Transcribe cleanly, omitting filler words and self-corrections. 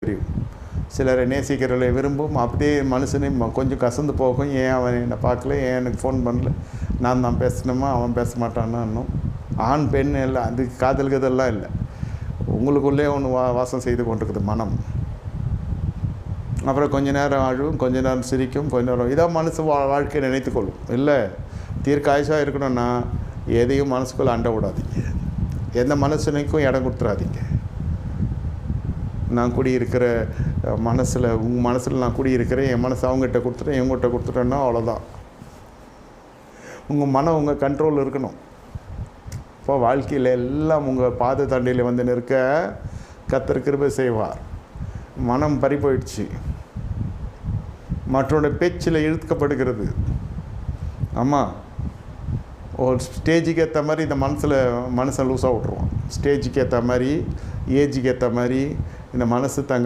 தெரியும். சிலரை நேசிக்கிறவர்களை விரும்பும். அப்படியே மனுஷனே கொஞ்சம் கசந்து போகும். ஏன் அவன் என்னை பார்க்கல, ஏன் எனக்கு ஃபோன் பண்ணல, நான் தான் பேசணுமா, அவன் பேச மாட்டான்னா இன்னும். ஆண் பெண் இல்லை, அது காதல் கதெல்லாம் இல்லை. உங்களுக்குள்ளே ஒன்று வாசம் செய்து கொண்டிருக்குது மனம். அப்புறம் கொஞ்ச நேரம் அழுவும், கொஞ்ச நேரம் சிரிக்கும், கொஞ்ச நேரம் இதான் மனசு வாழ்க்கையை நினைத்துக்கொள்ளும். இல்லை, தீர்க்காயுசாக இருக்கணும்னா எதையும் மனசுக்குள்ளே அண்ட விடாதீங்க. எந்த மனசுனைக்கும் இடம் கொடுத்துடாதீங்க. நான் குடியிருக்கிற மனசில், உங்கள் மனசில் நான் குடியிருக்கிறேன், என் மனசு அவங்ககிட்ட கொடுத்துட்டேன், இவங்ககிட்ட கொடுத்துட்டேன்னா அவ்வளோதான். உங்கள் மனம் உங்கள் கண்ட்ரோல் இருக்கணும். இப்போ வாழ்க்கையில் எல்லாம் உங்கள் பாத தண்டையில் வந்து நிற்க கர்த்தர் கிருபை செய்வார். மனம் பறி போயிடுச்சு, மற்றோட பேச்சில் இழுக்கப்படுகிறது. ஆமாம், ஒரு ஸ்டேஜுக்கு ஏற்ற மாதிரி இந்த மனசை லூஸாக விட்ருவோம். ஸ்டேஜுக்கு ஏற்ற மாதிரி, ஏஜுக்கு ஏற்ற மாதிரி இந்த மனசு தங்க